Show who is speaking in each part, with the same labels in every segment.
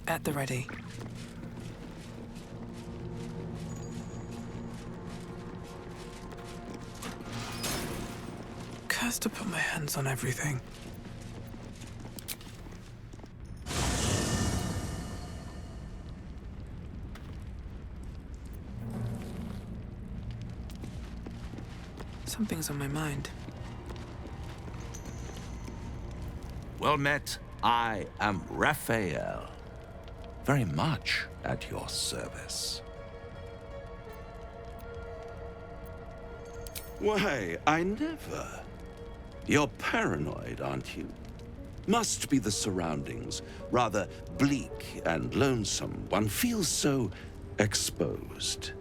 Speaker 1: At the ready. Cursed to put my hands on everything. Something's on my mind.
Speaker 2: Well met. I am Raphael. Very much at your service. Why, I never. You're paranoid, aren't you? Must be the surroundings. Rather bleak and lonesome. One feels so exposed.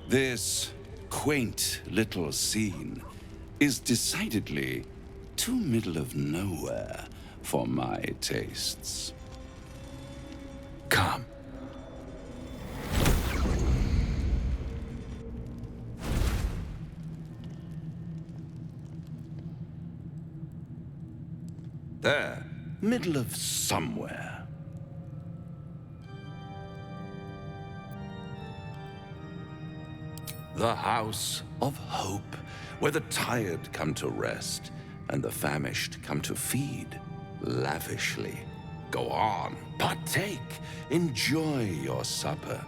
Speaker 2: This quaint little scene is decidedly too middle of nowhere for my tastes. Come. There, middle of somewhere. The House of Hope, where the tired come to rest and the famished come to feed lavishly. Go on, partake, enjoy your supper.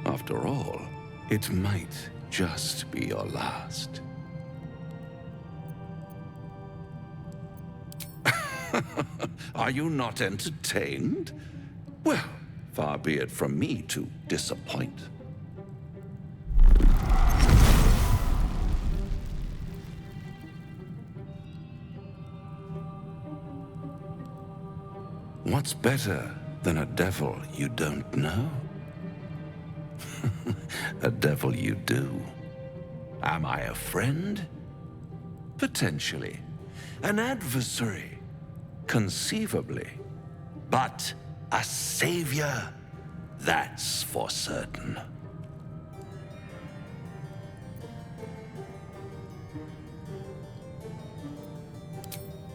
Speaker 2: After all, it might just be your last. Are you not entertained? Well, far be it from me to disappoint. What's better than a devil you don't know? A devil you do. Am I a friend? Potentially. An adversary? Conceivably. But a savior? That's for certain.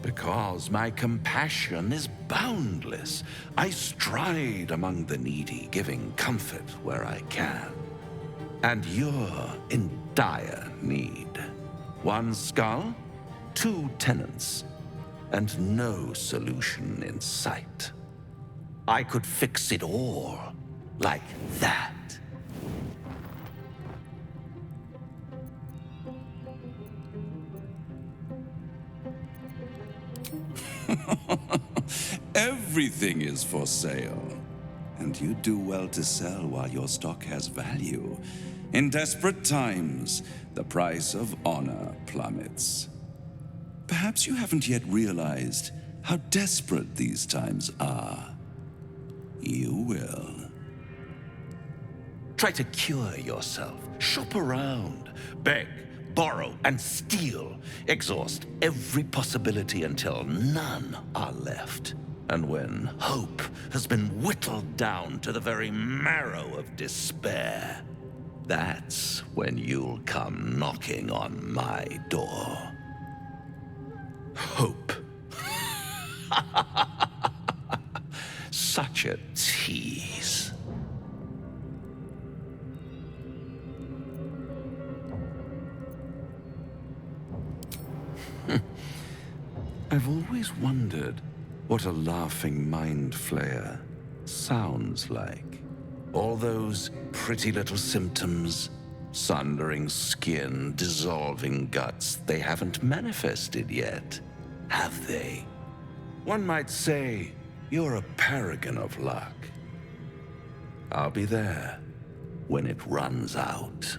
Speaker 2: Because my compassion is boundless. I stride among the needy, giving comfort where I can. And you're in dire need. One skull, two tenants, and no solution in sight. I could fix it all like that. Everything is for sale. And you do well to sell while your stock has value. In desperate times, the price of honor plummets. Perhaps you haven't yet realized how desperate these times are. You will. Try to cure yourself. Shop around. Beg, borrow, and steal. Exhaust every possibility until none are left. And when hope has been whittled down to the very marrow of despair, that's when you'll come knocking on my door. Hope. Such a tease. I've always wondered what a laughing mind flayer sounds like. All those pretty little symptoms, sundering skin, dissolving guts, they haven't manifested yet, have they? One might say you're a paragon of luck. I'll be there when it runs out.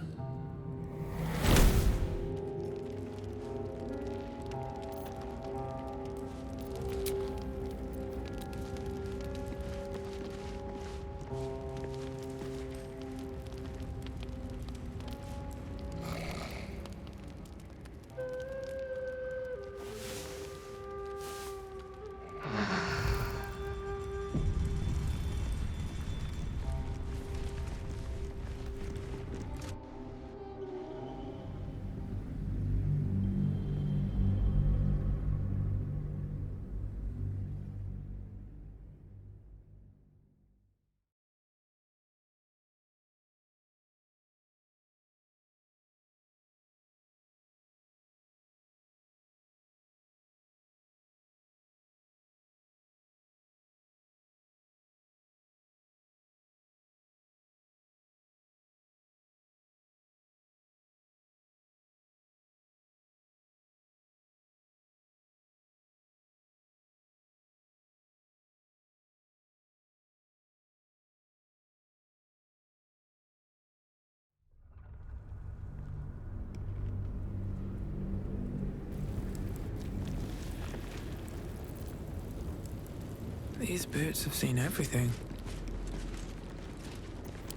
Speaker 1: These boots have seen everything.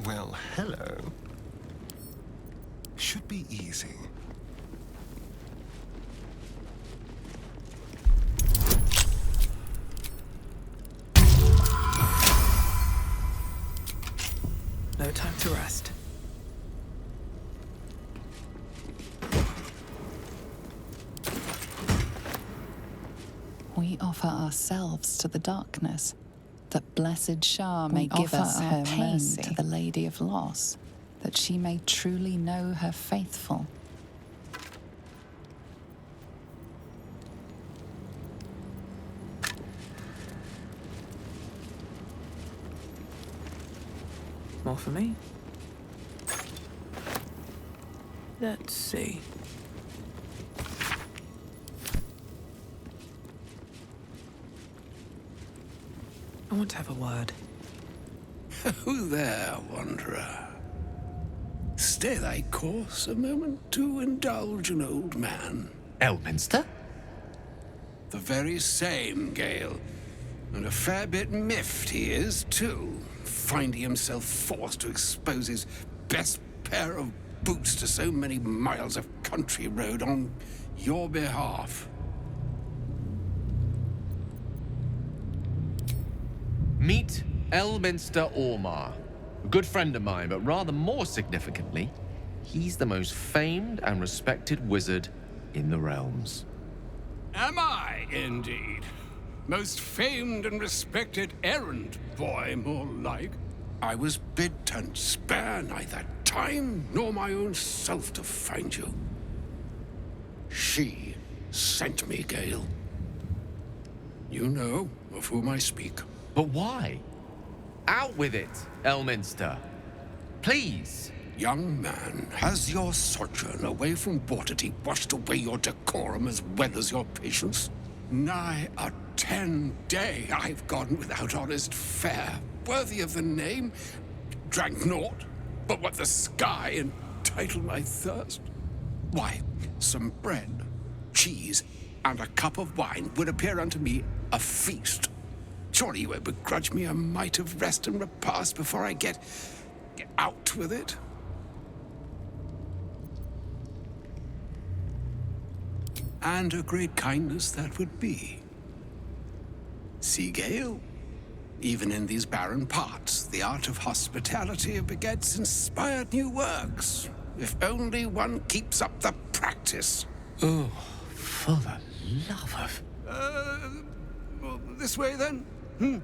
Speaker 3: Well, hello. Should be easy.
Speaker 1: No time to rest.
Speaker 4: We offer ourselves to the darkness, that blessed Shah may give us her pain to the Lady of Loss, that she may truly know her faithful.
Speaker 1: More for me? Let's see. I want to have a word.
Speaker 5: Who there, wanderer? Stay thy course a moment to indulge an old man.
Speaker 6: Elminster?
Speaker 5: The very same, Gale. And a fair bit miffed he is, too, finding himself forced to expose his best pair of boots to so many miles of country road on your behalf.
Speaker 6: Meet Elminster Ormar. A good friend of mine, but rather more significantly, he's the most famed and respected wizard in the realms.
Speaker 5: Am I, indeed? Most famed and respected errand boy, more like. I was bid to spare neither time nor my own self to find you. She sent me, Gale. You know of whom I speak.
Speaker 6: But why? Out with it, Elminster. Please.
Speaker 5: Young man, has your sojourn away from Waterdeep washed away your decorum as well as your patience? Nigh a 10-day I've gone without honest fare, worthy of the name. Drank naught but what the sky entitled my thirst. Why, some bread, cheese, and a cup of wine would appear unto me a feast. Surely you won't begrudge me a mite of rest and repast before I get out with it? And a great kindness that would be. See, Gale, even in these barren parts, the art of hospitality begets inspired new works, if only one keeps up the practice.
Speaker 6: Oh, for the love of...
Speaker 5: Well, this way then? To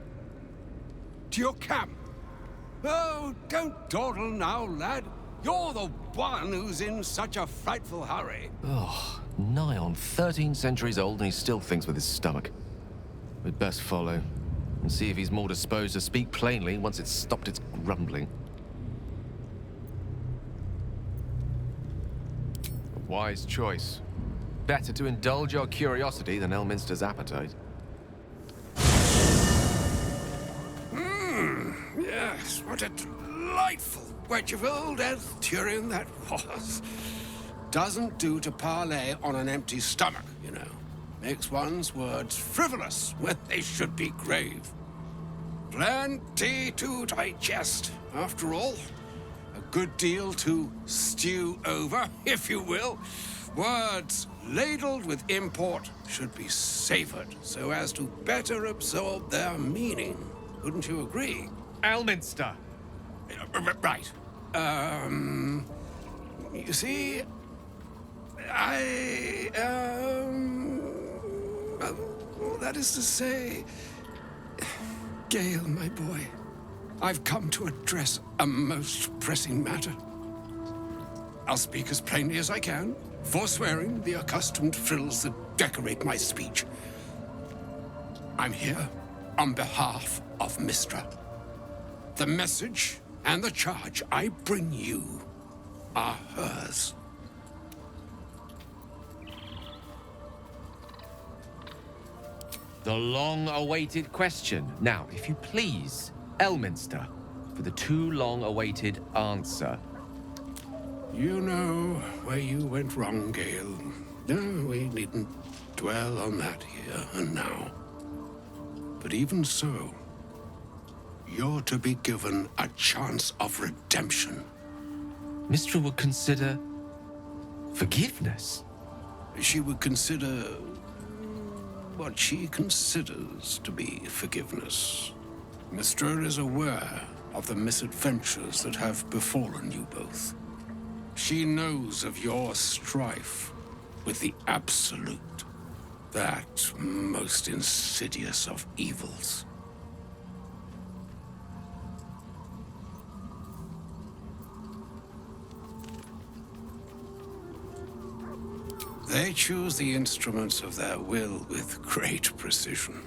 Speaker 5: your camp. Oh, don't dawdle now, lad. You're the one who's in such a frightful hurry.
Speaker 6: Oh, nigh on 13 centuries old and he still thinks with his stomach. We'd best follow and see if he's more disposed to speak plainly once it's stopped its grumbling. A wise choice. Better to indulge your curiosity than Elminster's appetite.
Speaker 5: Yes, what a delightful wedge of old Arthurian that was. Doesn't do to parley on an empty stomach, you know. Makes one's words frivolous when they should be grave. Plenty to digest, after all. A good deal to stew over, if you will. Words ladled with import should be savored so as to better absorb their meaning. Wouldn't you agree?
Speaker 6: Elminster!
Speaker 5: Right. You see, that is to say, Gale, my boy, I've come to address a most pressing matter. I'll speak as plainly as I can, forswearing the accustomed frills that decorate my speech. I'm here on behalf of Mistra. The message and the charge I bring you are hers.
Speaker 6: The long-awaited question. Now, if you please, Elminster, for the too long-awaited answer.
Speaker 5: You know where you went wrong, Gale. No, we needn't dwell on that here and now. But even so, you're to be given a chance of redemption.
Speaker 6: Mystra would consider forgiveness.
Speaker 5: She would consider what she considers to be forgiveness. Mystra is aware of the misadventures that have befallen you both. She knows of your strife with the Absolute, that most insidious of evils. They choose the instruments of their will with great precision.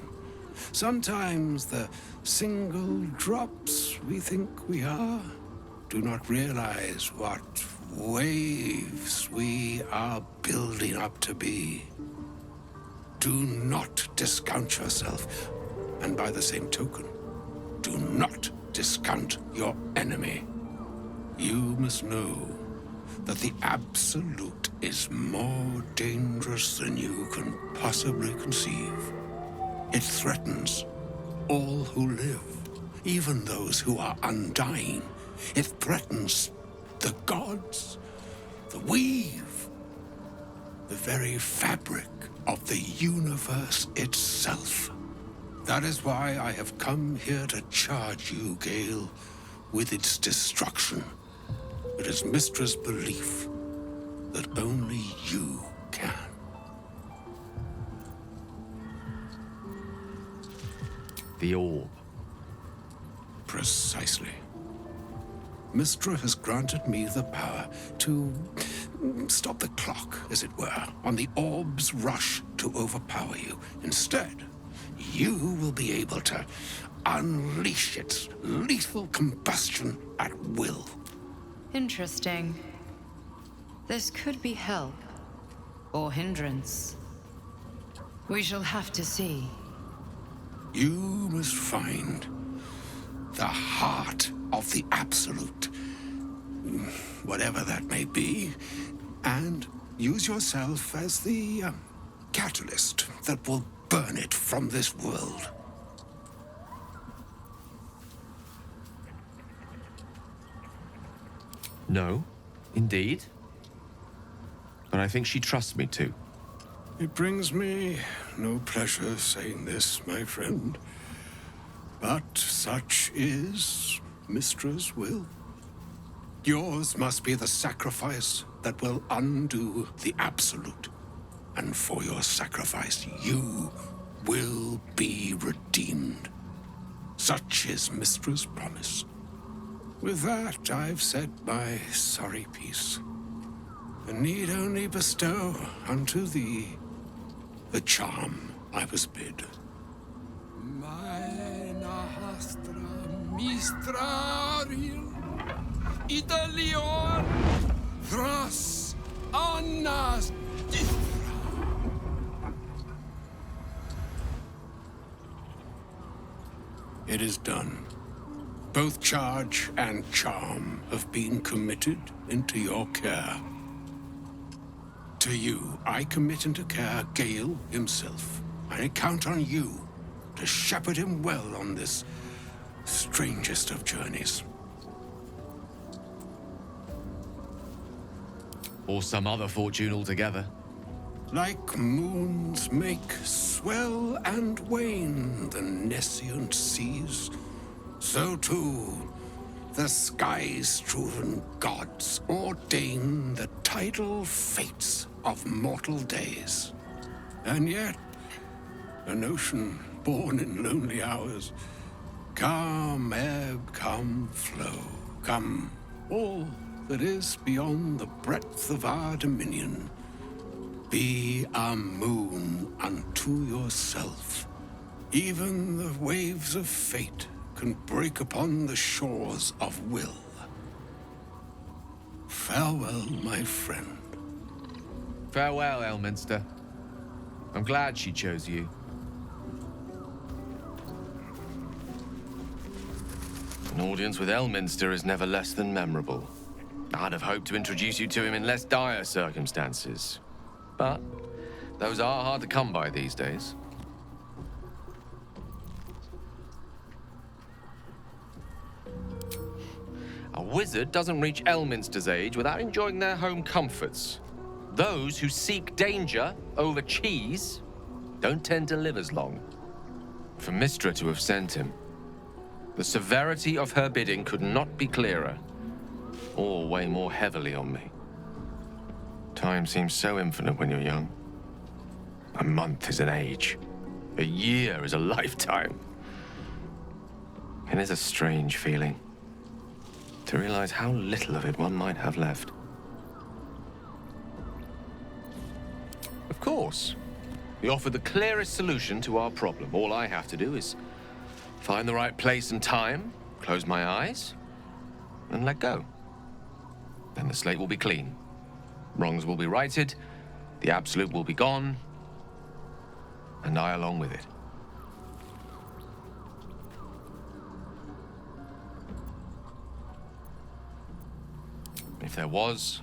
Speaker 5: Sometimes the single drops we think we are do not realize what waves we are building up to be. Do not discount yourself, and by the same token, do not discount your enemy. You must know that the Absolute is more dangerous than you can possibly conceive. It threatens all who live, even those who are undying. It threatens the gods, the weave, the very fabric of the universe itself. That is why I have come here to charge you, Gale, with its destruction. It is Mystra's belief that only you can.
Speaker 6: The orb.
Speaker 5: Precisely. Mystra has granted me the power to stop the clock, as it were, on the orb's rush to overpower you. Instead, you will be able to unleash its lethal combustion at will.
Speaker 7: Interesting. This could be help, or hindrance. We shall have to see.
Speaker 5: You must find the heart of the Absolute, whatever that may be, and use yourself as the catalyst that will burn it from this world.
Speaker 6: No, indeed. But I think she trusts me too.
Speaker 5: It brings me no pleasure saying this, my friend, but such is Mystra's will. Yours must be the sacrifice that will undo the Absolute. And for your sacrifice, you will be redeemed. Such is Mystra's promise. With that, I've said my sorry piece, and need only bestow unto thee the charm I was bid. Meine hastra mistraril Italion thras annas difra. It is done. Both charge and charm have been committed into your care. To you, I commit into care Gale himself. I count on you to shepherd him well on this strangest of journeys.
Speaker 6: Or some other fortune altogether.
Speaker 5: Like moons make swell and wane the nescient seas, so too the sky-strewn gods ordain the tidal fates of mortal days. And yet, an ocean born in lonely hours, come ebb, come flow, come all that is beyond the breadth of our dominion. Be a moon unto yourself. Even the waves of fate can break upon the shores of will. Farewell, my friend.
Speaker 6: Farewell, Elminster. I'm glad she chose you. An audience with Elminster is never less than memorable. I'd have hoped to introduce you to him in less dire circumstances. But those are hard to come by these days. wizard doesn't reach Elminster's age without enjoying their home comforts. Those who seek danger over cheese don't tend to live as long. For Mystra to have sent him, the severity of her bidding could not be clearer, or weigh more heavily on me. Time seems so infinite when you're young. A month is an age. A year is a lifetime. It is a strange feeling to realize how little of it one might have left. Of course, we offer the clearest solution to our problem. All I have to do is find the right place and time, close my eyes, and let go. Then the slate will be clean. Wrongs will be righted, the absolute will be gone, and I along with it. If there was,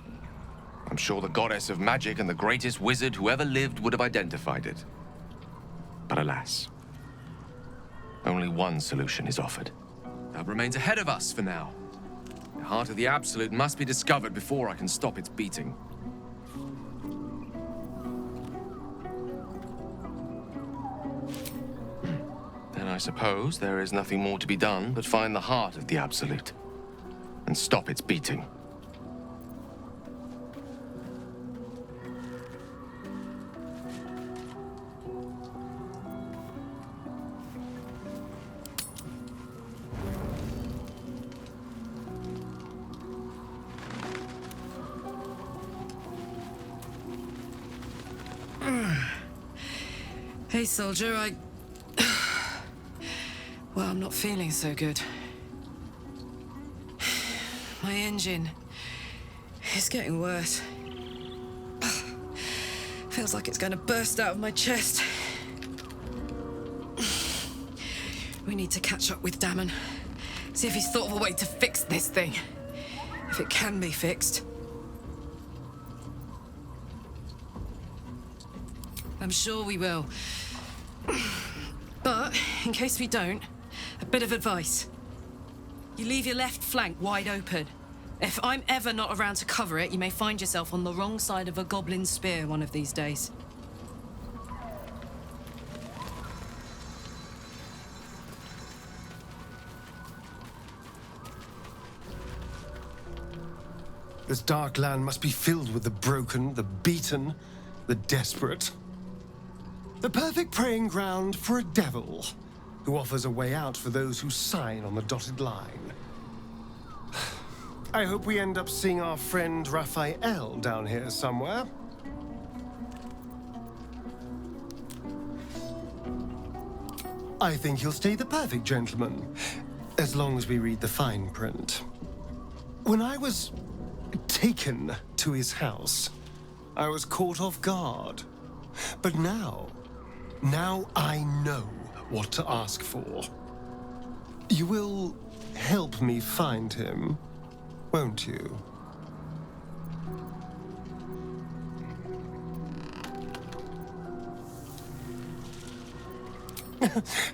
Speaker 6: I'm sure the goddess of magic and the greatest wizard who ever lived would have identified it. But alas, only one solution is offered. That remains ahead of us for now. The heart of the Absolute must be discovered before I can stop its beating. Then I suppose there is nothing more to be done but find the heart of the Absolute and stop its beating.
Speaker 8: Hey, soldier, Well, I'm not feeling so good. My engine is getting worse. Feels like it's going to burst out of my chest. We need to catch up with Damon. See if he's thought of a way to fix this thing. If it can be fixed. I'm sure we will. But, in case we don't, a bit of advice. You leave your left flank wide open. If I'm ever not around to cover it, you may find yourself on the wrong side of a goblin spear one of these days.
Speaker 3: This dark land must be filled with the broken, the beaten, the desperate. The perfect preying ground for a devil who offers a way out for those who sign on the dotted line. I hope we end up seeing our friend Raphael down here somewhere. I think he'll stay the perfect gentleman, as long as we read the fine print. When I was taken to his house, I was caught off guard. But now I know what to ask for. You will help me find him, won't you?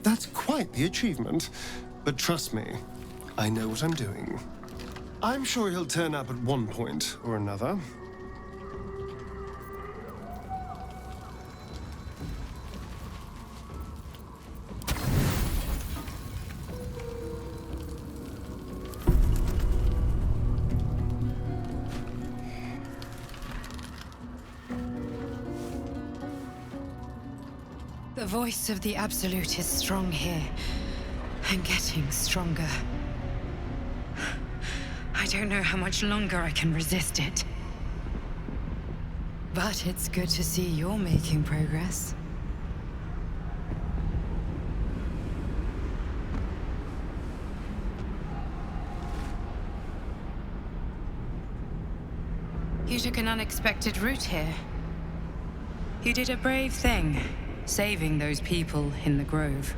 Speaker 3: That's quite the achievement. But trust me, I know what I'm doing. I'm sure he'll turn up at one point or another.
Speaker 7: The voice of the Absolute is strong here, and getting stronger. I don't know how much longer I can resist it. But it's good to see you're making progress. You took an unexpected route here. You did a brave thing, saving those people in the grove.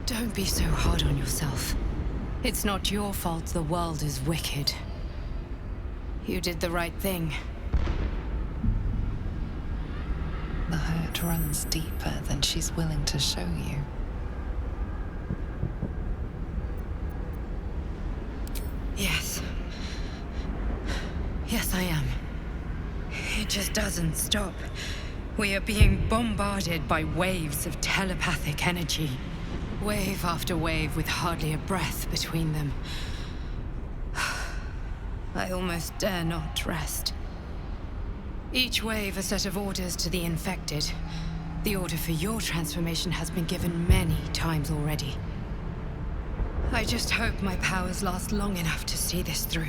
Speaker 7: Don't be so hard on yourself. It's not your fault the world is wicked. You did the right thing.
Speaker 4: The hurt runs deeper than she's willing to show you.
Speaker 7: Yes. Yes, I am. It just doesn't stop. We are being bombarded by waves of telepathic energy. Wave after wave with hardly a breath between them. I almost dare not rest. Each wave a set of orders to the infected. The order for your transformation has been given many times already. I just hope my powers last long enough to see this through.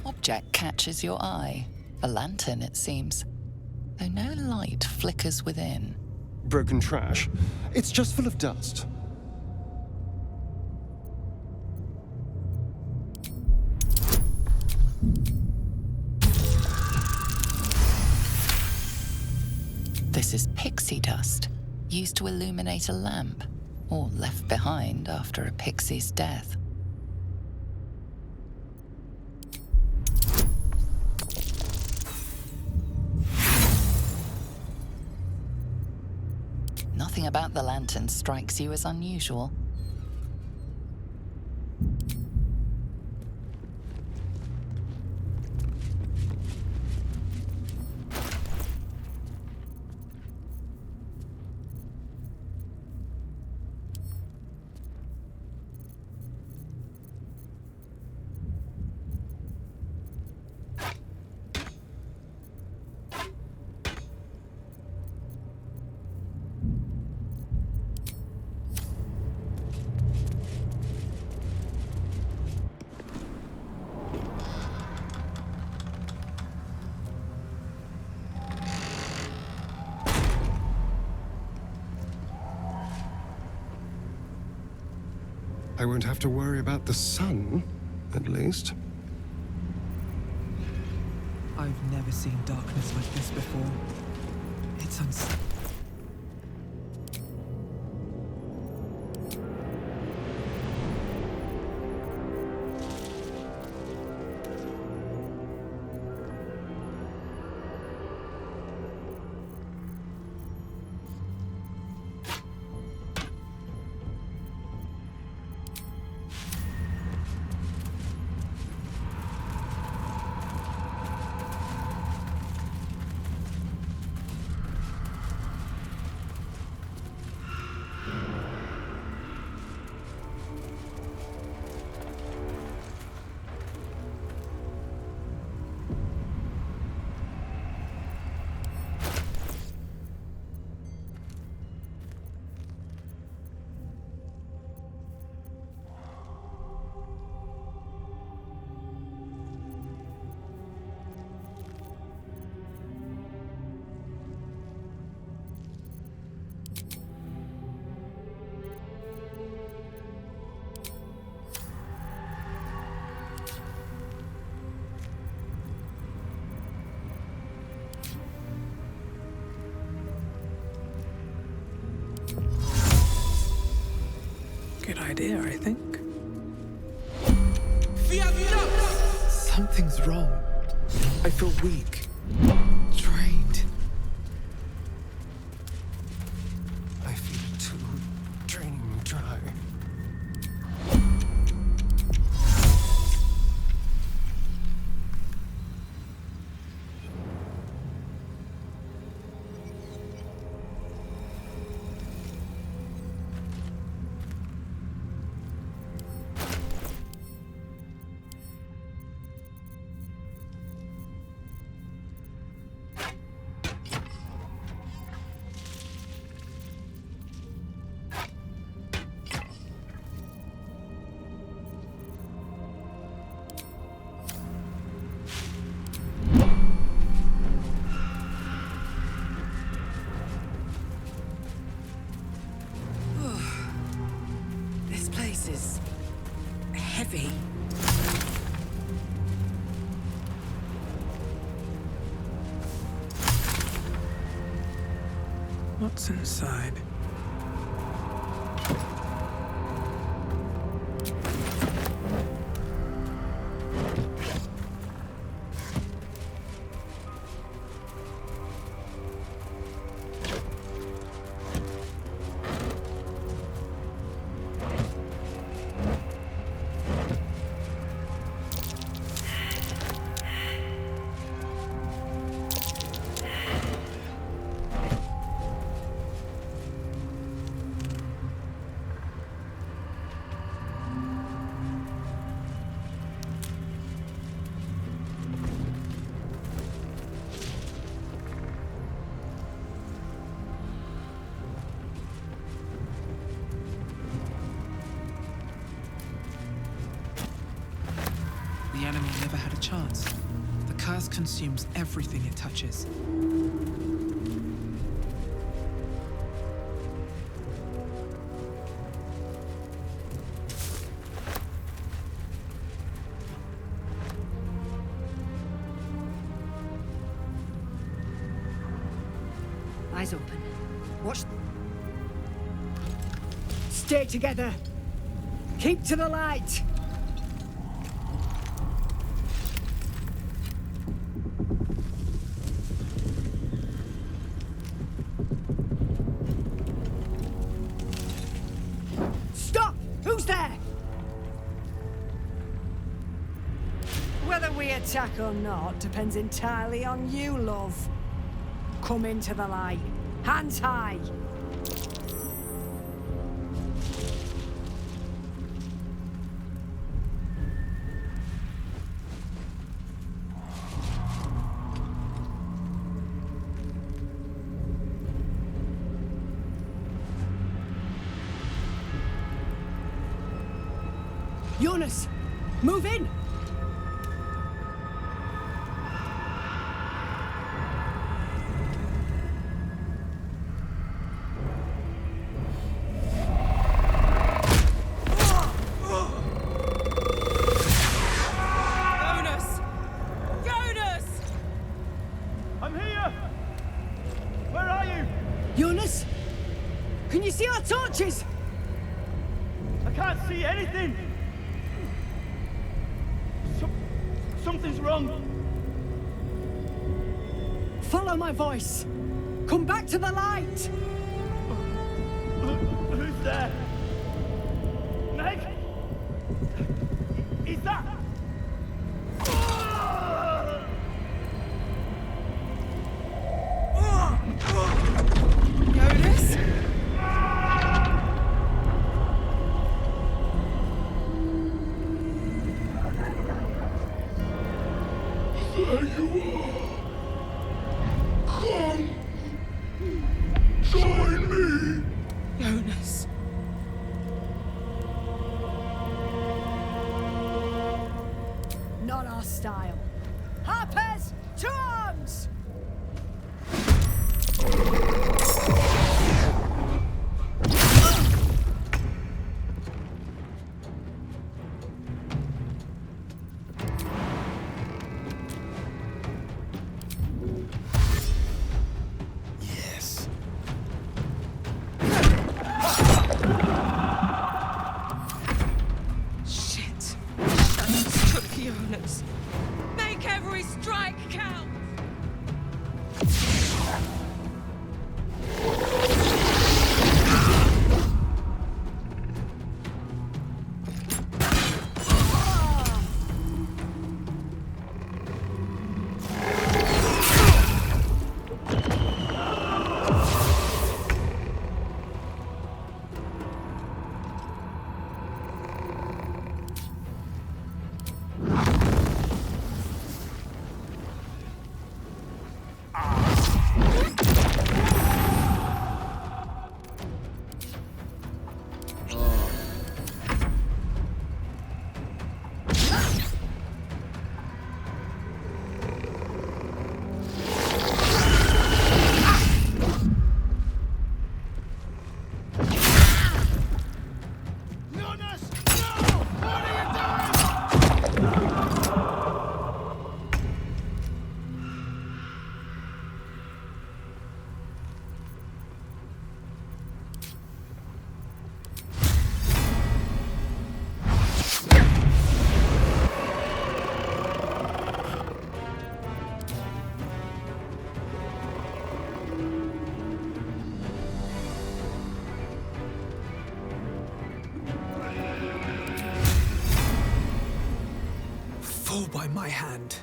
Speaker 4: Object catches your eye. A lantern, it seems, though no light flickers within.
Speaker 3: Broken trash. It's just full of dust.
Speaker 4: This is pixie dust, used to illuminate a lamp, or left behind after a pixie's death. Nothing about the lantern strikes you as unusual.
Speaker 3: I won't have to worry about the sun, at least.
Speaker 1: I've never seen darkness like this before. It's unsettling. Good idea, I think. Something's wrong. I feel weak. Drained.
Speaker 3: I feel too draining dry.
Speaker 8: heavy.
Speaker 1: What's inside? The enemy never had a chance. The curse consumes everything it touches.
Speaker 9: Eyes open. Watch. Stay together. Keep to the light. Stop! Who's there? Whether we attack or not depends entirely on you, love. Come into the light. Hands high. Jonas, move in! Jonas? Can you see our torches?
Speaker 10: I can't see anything! Something's wrong.
Speaker 9: Follow my voice. Come back to the light.
Speaker 10: Who's there? Meg? Is that...
Speaker 8: Jonas?
Speaker 10: There you are. Come. Join me.
Speaker 8: Jonas.
Speaker 9: Not our style. Harpers, to arms!
Speaker 1: Yes.
Speaker 8: Shit. Shadows took Jonas. Make every strike count!
Speaker 10: Jonas! No! What are you doing?
Speaker 1: fall by my hand.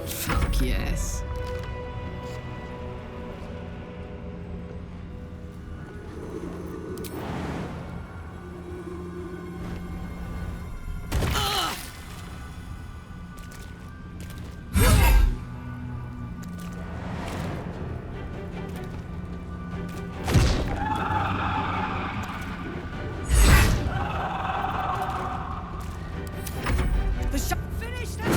Speaker 8: Fuck yes.
Speaker 9: The shot finished now!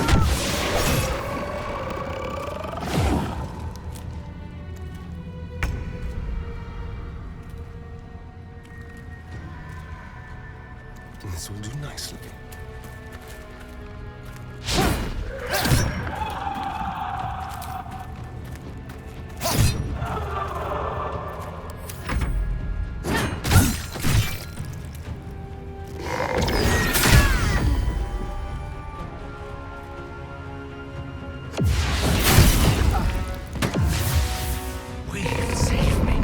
Speaker 3: This will do nicely.
Speaker 1: Will save me.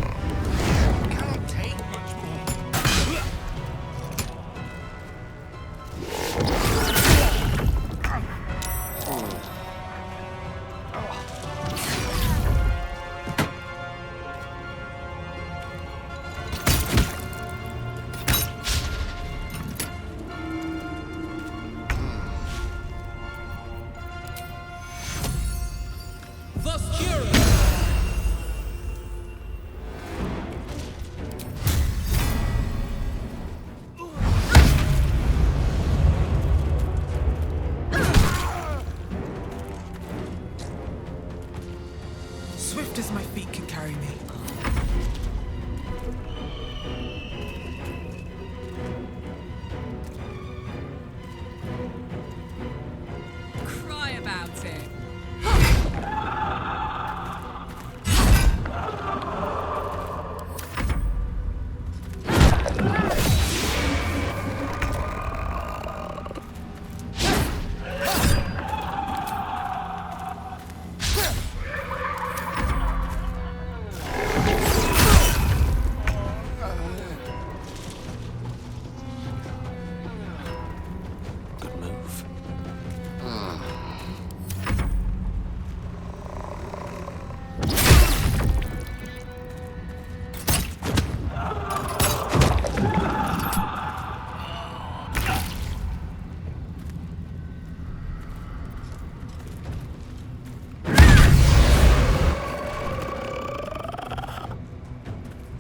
Speaker 5: Can't take much more.
Speaker 1: Swift as my feet can carry me.
Speaker 8: Cry about it.
Speaker 2: Good move.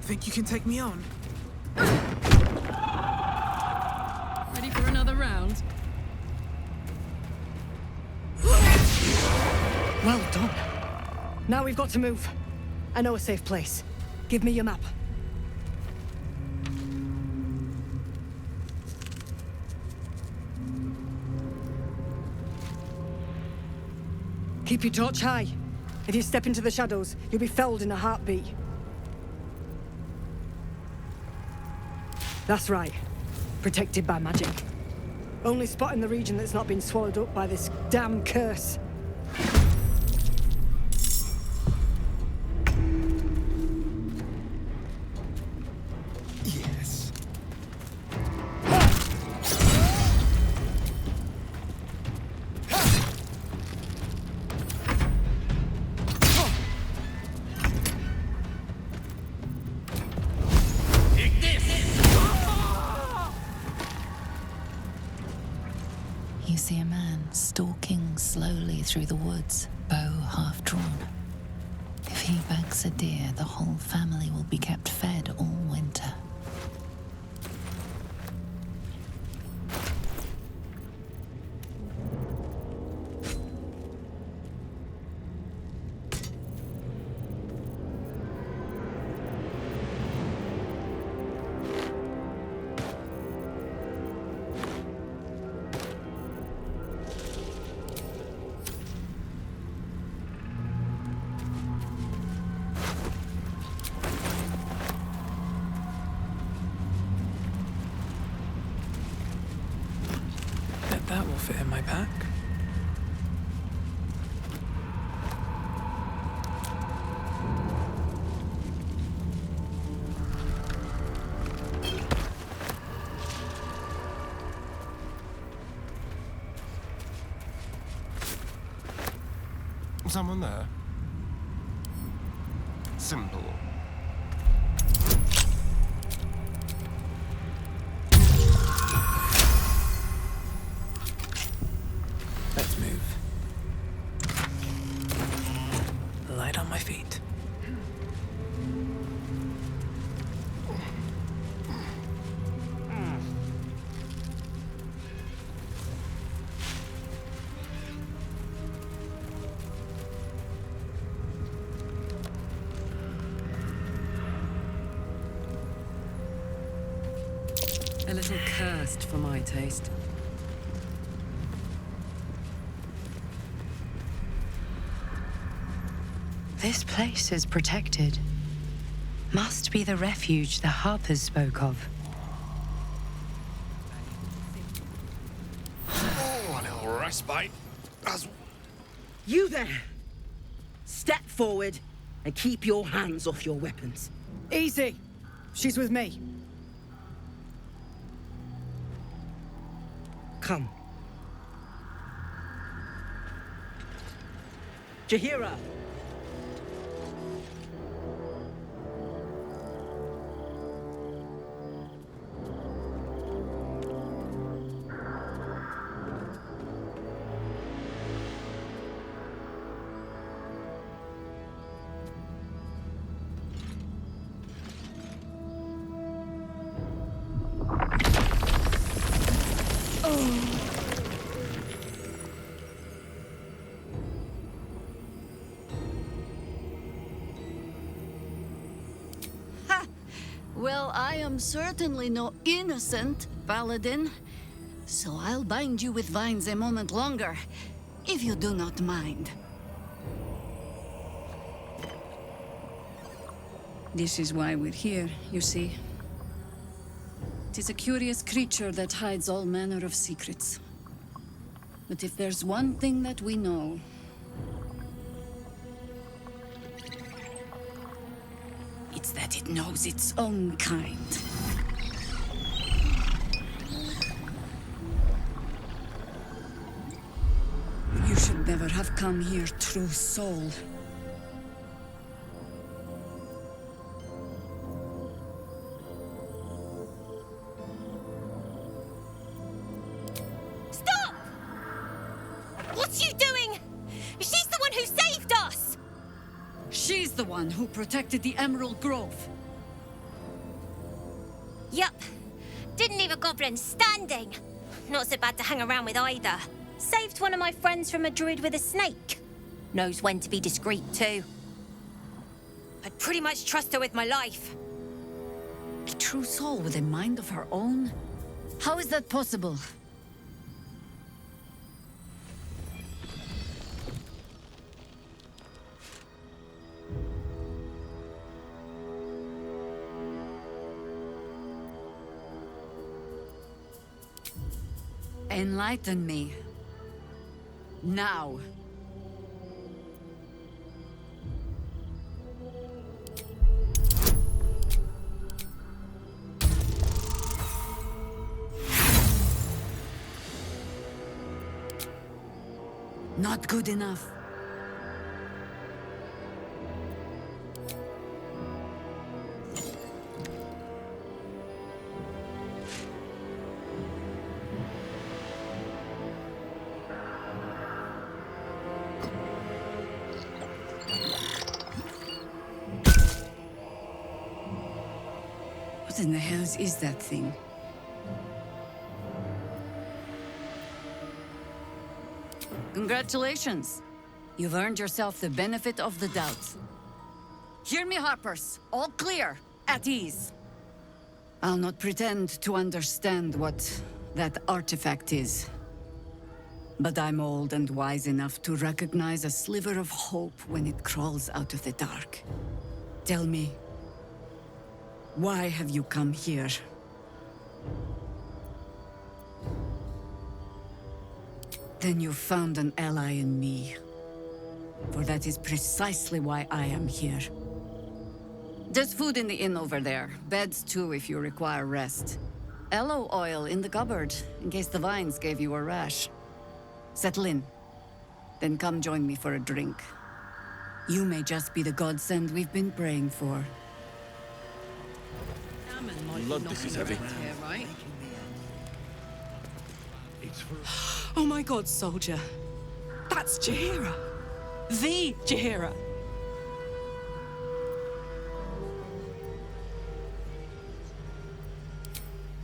Speaker 1: Think you can take me on?
Speaker 8: Ready for another round?
Speaker 9: Well done. Now we've got to move. I know a safe place. Give me your map. Keep your torch high. If you step into the shadows, you'll be felled in a heartbeat. That's right. Protected by magic. Only spot in the region that's not been swallowed up by this damn curse.
Speaker 1: Yes.
Speaker 4: You see a man stalking slowly through the woods, bow half drawn. If he bags a deer, the whole family will be kept fed all winter.
Speaker 1: fit in my pack.
Speaker 3: Someone there? Simple.
Speaker 1: Let's move. Light on my feet.
Speaker 8: A little cursed for my taste.
Speaker 7: This place is protected. Must be the refuge the Harpers spoke of.
Speaker 5: Oh, a little respite.
Speaker 11: You there! Step forward and keep your hands off your weapons.
Speaker 9: Easy. She's with me.
Speaker 11: Come. Jahira!
Speaker 12: Well, I am certainly no innocent, Paladin. So I'll bind you with vines a moment longer, if you do not mind.
Speaker 13: This is why we're here, you see. It is a curious creature that hides all manner of secrets. But if there's one thing that we know, it's that it knows its own kind. You should never have come here, true soul.
Speaker 14: Stop! What's you doing? She's the one who saved us!
Speaker 13: She's the one who protected the Emerald Grove.
Speaker 14: Yup. Didn't leave a goblin standing. Not so bad to hang around with either. Saved one of my friends from a druid with a snake. Knows when to be discreet too. I'd pretty much trust her with my life.
Speaker 12: A true soul with a mind of her own? How is that possible?
Speaker 13: Enlighten me. Now. Not good enough. What in the hells is that thing? Congratulations. You've earned yourself the benefit of the doubt. Hear me, Harpers. All clear. At ease. I'll not pretend to understand what that artifact is. But I'm old and wise enough to recognize a sliver of hope when it crawls out of the dark. Tell me, why have you come here? Then you found an ally in me. For that is precisely why I am here. There's food in the inn over there. Beds too if you require rest. Aloe oil in the cupboard, in case the vines gave you a rash. Settle in. Then come join me for a drink. You may just be the godsend we've been praying for.
Speaker 8: Blood, this is heavy. Here, right? Oh my god, soldier. That's Jaheira. The Jaheira.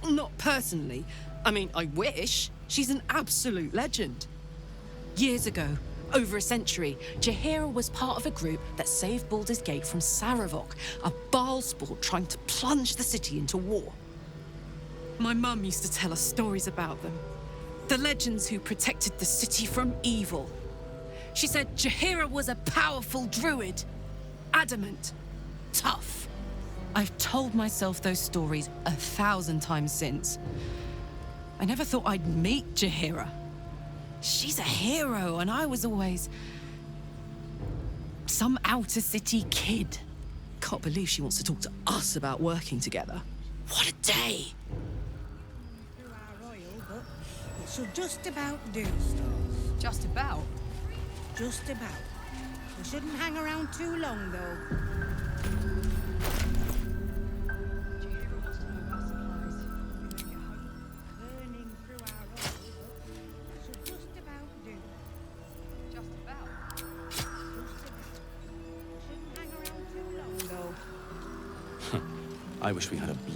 Speaker 8: Not personally. I mean, I wish. She's an absolute legend. Years ago, over a century, Jaheira was part of a group that saved Baldur's Gate from Saravok, a Baalsport trying to plunge the city into war. My mum used to tell us stories about them. The legends who protected the city from evil. She said Jaheira was a powerful druid. Adamant. Tough. I've told myself those stories 1,000 times since. I never thought I'd meet Jaheira. She's a hero, and I was always some outer city kid. Can't believe she wants to talk to us about working together. What a day!
Speaker 15: It should just about do.
Speaker 8: Just about?
Speaker 15: Just about. We shouldn't hang around too long, though.
Speaker 16: I wish we had a blood